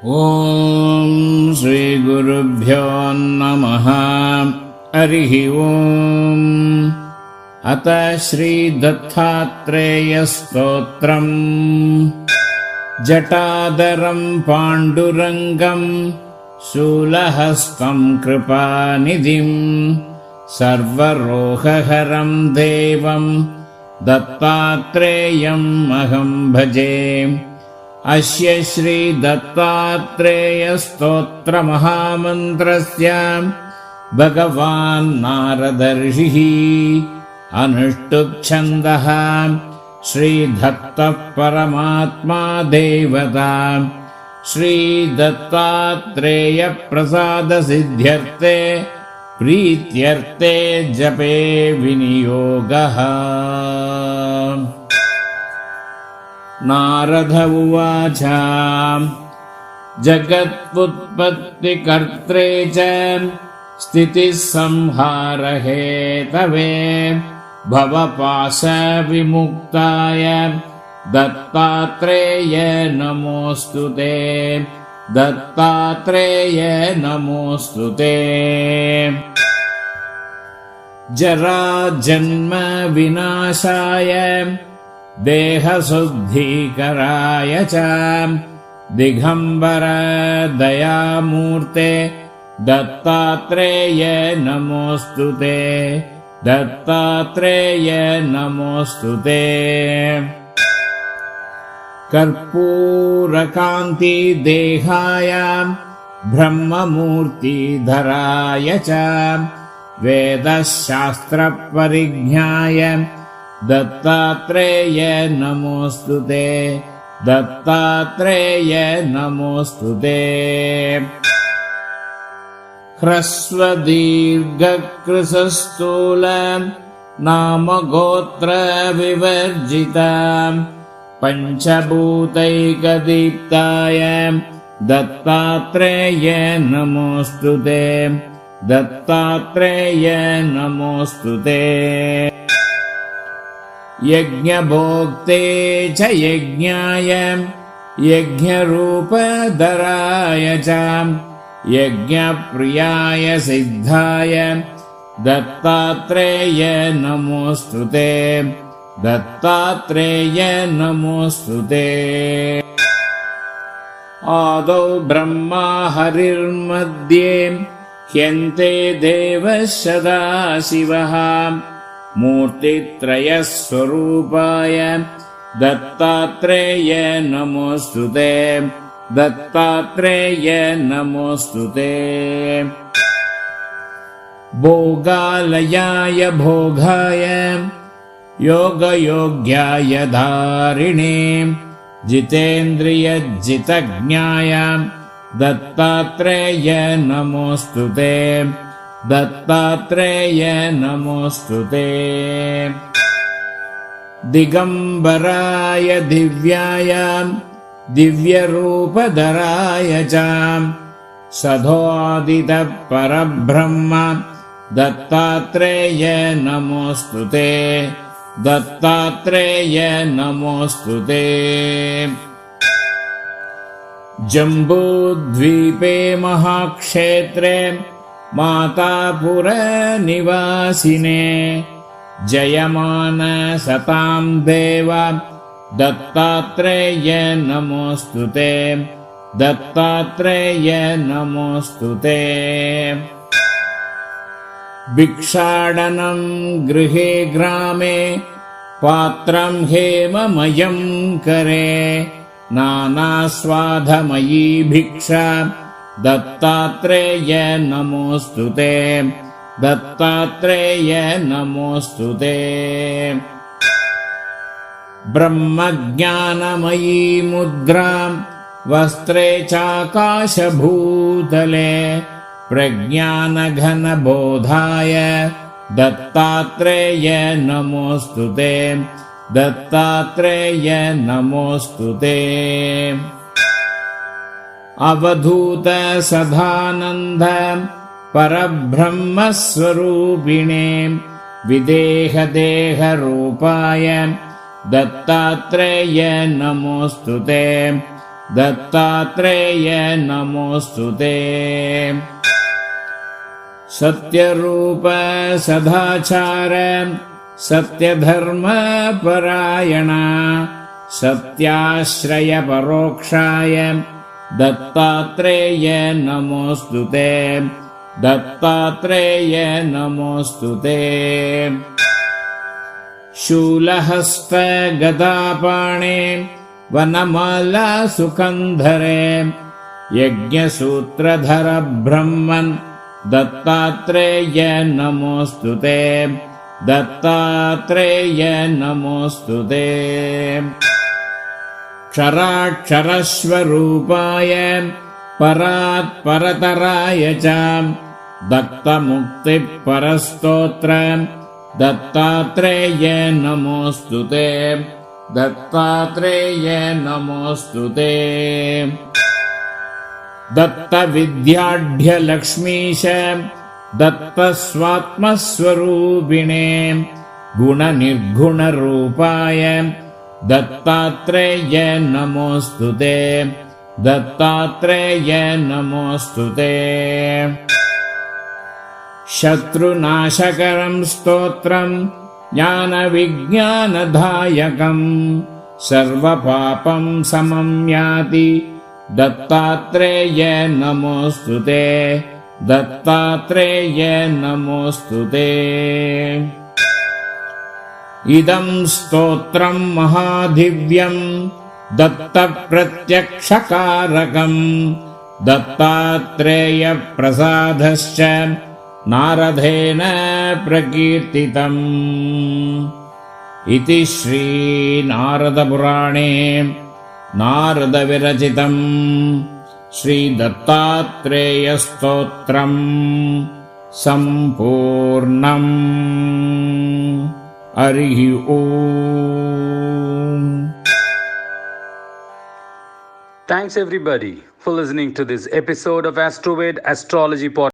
ಓಂ ಶ್ರೀ ಗುರುಭ್ಯೋ ನಮಃ. ಹರಿಃ ಓಂ. ಅತ ಶ್ರೀ ದತ್ತಾತ್ರೇಯ ಸ್ತೋತ್ರಂ. ಜಟಾಧರಂ ಪಾಂಡುರಂಗಂ ಶೂಲಹಸ್ತಂ ಕೃಪಾನಿಧಿಂ ಸರ್ವರೋಗಹರಂ ದೇವಂ ದತ್ತಾತ್ರೇಯಂ ಅಹಂ ಭಜೆ. ಅಸ್ಯ ಶ್ರೀ ದತ್ತಾತ್ರೇಯ ಸ್ತೋತ್ರ ಮಹಾಮಂತ್ರಸ್ಯ ಭಗವಾನ್ ನಾರದರ್ಷಿಃ ಅನುಷ್ಠುಪ್ ಛಂದಃ. ಶ್ರೀ ದತ್ತಃ ಪರಮಾತ್ಮಾ ದೇವತಾ. ಶ್ರೀ ದತ್ತಾತ್ರೇಯ ಪ್ರಸಾದ ಸಿದ್ಧ್ಯರ್ಥೆ ಪ್ರೀತ್ಯರ್ಥೆ ಜಪೇ ವಿನಿಯೋಗಃ. ನಾರದ ಉವಾಚ. ಜಗತ್ಪುತ್ಪತ್ತಿಕರ್ತ್ರೇ ಚ ಸ್ಥಿತಿಃ ಸಂಹಾರ ಹೇತವೇ ಭವಪಾಶ ವಿಮುಕ್ತಾಯ ದತ್ತಾತ್ರೇಯ ನಮೋಸ್ತುತೆ. ದತ್ತಾತ್ರೇಯ ನಮೋಸ್ತುತೆ. ಜರಾ ಜನ್ಮ ವಿನಾಶಾಯ ದೇಹಶುದ್ಧೀಕರಾಯ ಚ ದಿಗಂಬರ ದಯಾಮೂರ್ತೆ ದತ್ತಾತ್ರೇಯ ನಮೋಸ್ತುತೆ. ದತ್ತಾತ್ರೇಯ ನಮೋಸ್ತುತೆ. ಕರ್ಪೂರಕಾಂತಿ ದೇಹಾಯ ಬ್ರಹ್ಮಮೂರ್ತಿಧರಾಯ ಚ ವೇದಶಾಸ್ತ್ರ ಪರಿಜ್ಞಾಯ ದತ್ತಾತ್ರೇಯ ನಮೋಸ್ತುತೆ. ದತ್ತಾತ್ರೇಯ ನಮೋಸ್ತುತೆ. ಹ್ರಸ್ವದೀರ್ಘಕೃಶಸ್ಥೂಲ ನಾಮಗೋತ್ರ ವಿವರ್ಜಿತ ಪಂಚಭೂತೈಕದೀಪ್ತಾಯ ದತ್ತಾತ್ರೇಯ ನಮೋಸ್ತುತೆ. ದತ್ತಾತ್ರೇಯ ನಮೋಸ್ತುತೆ. ಯಜ್ಞಭೋಕ್ತೆ ಚ ಯಜ್ಞಾಯ ಯಜ್ಞರೂಪಧರಾಯ ಚ ಯಜ್ಞಪ್ರಿಯಾಯ ಸಿದ್ಧಾಯ ದತ್ತಾತ್ರೇಯ ನಮೋಸ್ತುತೆ. ದತ್ತಾತ್ರೇಯ ನಮೋಸ್ತುತೆ. ಆದೌ ಬ್ರಹ್ಮ ಹರಿರ್ಮಧ್ಯೆ ಹ್ಯಂತೆ ದೇವಃ ಸದಾಶಿವಃ ಮೂರ್ತಿತ್ರಯ ಸ್ವರೂಪಾಯ ದತ್ತಾತ್ರೇಯ ನಮೋಸ್ತುತೆ. ದತ್ತಾತ್ರೇಯ ನಮೋಸ್ತುತೆ. ಭೋಗಾಲಯಾಯ ಭೋಗಾಯ ಯೋಗಯೋಗ್ಯಾಯ ಧಾರಿಣೇ ಜಿತೇಂದ್ರಿಯ ಜಿತಜ್ಞಾಯ ದತ್ತಾತ್ರೇಯ ನಮೋಸ್ತುತೆ. ದತ್ತಾತ್ರೇಯ ನಮೋಸ್ತುತೆ. ದಿಗಂಬರಾಯ ದಿವ್ಯಾಯ ದಿವ್ಯರೂಪಧರಾಯ ಚ ಸದೋದಿತ ಪರಬ್ರಹ್ಮ ದತ್ತಾತ್ರೇಯ ನಮೋಸ್ತುತೆ. ದತ್ತಾತ್ರೇಯ ನಮೋಸ್ತುತೆ. ಜಂಬೂದ್ವೀಪೆ ಮಹಾಕ್ಷೇತ್ರೇ ಮಾತಾಪುರ ನಿವಾಸಿನೇ ಜಯಮಾನ ಸತಾಂ ದೇವ ದತ್ತಾತ್ರೇಯ ನಮೋಸ್ತುತೆ. ದತ್ತಾತ್ರೇಯ ನಮೋಸ್ತುತೆ. ಭಿಕ್ಷಾಟನಂ ಗೃಹೇ ಗ್ರಾಮೇ ಪಾತ್ರಂ ಹೇಮಮಯಂ ಕರೆ ನಾನಾಸ್ವಾದಮಯೀ ಭಿಕ್ಷಾ ದತ್ತಾತ್ರೇಯ ನಮೋಸ್ತುತೆ. ದತ್ತಾತ್ರೇಯ ನಮೋಸ್ತುತೆ. ಬ್ರಹ್ಮಜ್ಞಾನಮಯೀ ಮುದ್ರಾ ವಸ್ತ್ರೇ ಚಾಕಾಶಭೂತಲೆ ಪ್ರಜ್ಞಾನಘನಬೋಧಾಯ ದತ್ತಾತ್ರೇಯ ನಮೋಸ್ತುತೆ. ದತ್ತಾತ್ರೇಯ ನಮೋಸ್ತುತೆ. ಅವಧೂತ ಸದಾನಂದ ಪರಬ್ರಹ್ಮ ಸ್ವರೂಪಿಣೇ ವಿದೇಹ ದೇಹ ರೂಪಾಯ ದತ್ತಾತ್ರೇಯ ನಮೋಸ್ತುತೆ. दत्तात्रेय नमोऽस्तु ते। सत्यरूप सदाचार सत्यधर्मपरायण सत्याश्रय परोक्षाय दत्तात्रेय नमोऽस्तु ते। दत्तात्रेय नमोऽस्तु ते। शूलहस्त गदापाणे वनमाला सुकन्धरे यज्ञसूत्रधर ब्रह्मन् दत्तात्रेय नमोऽस्तु ते। दत्तात्रेय नमोऽस्तु ते। क्षराक्षरस्वरूपाय परात् परतराय च दत्तमुक्तिपरस्तोत्र दत्तात्रेय नमोऽस्तु ते। दत्तात्रेय नमोऽस्तु ते। दत्तविद्याढ्यलक्ष्मीश दत्तस्वात्मस्वरूपिणे गुणनिर्गुणरूपाय दत्तात्रेय नमोऽस्तु ते। दत्तात्रेय नमोऽस्तु ते। शत्रुनाशकरं स्तोत्रं ज्ञानविज्ञानदायकं सर्वपापं समं याति दत्तात्रेय नमोऽस्तु ते। दत्तात्रेय नमोऽस्तु ते। इदं स्तोत्रं महादिव्यं दत्तप्रत्यक्षकारकं दत्तात्रेयप्रसादश्च नारदेन प्रकीर्तितम् इति श्रीनारदपुराणे नारदविरचितं श्रीदत्तात्रेयस्तोत्रम् सम्पूर्णम्। हरिः ओम्। Thanks everybody for listening to this episode of AstroVed Astrology Podcast.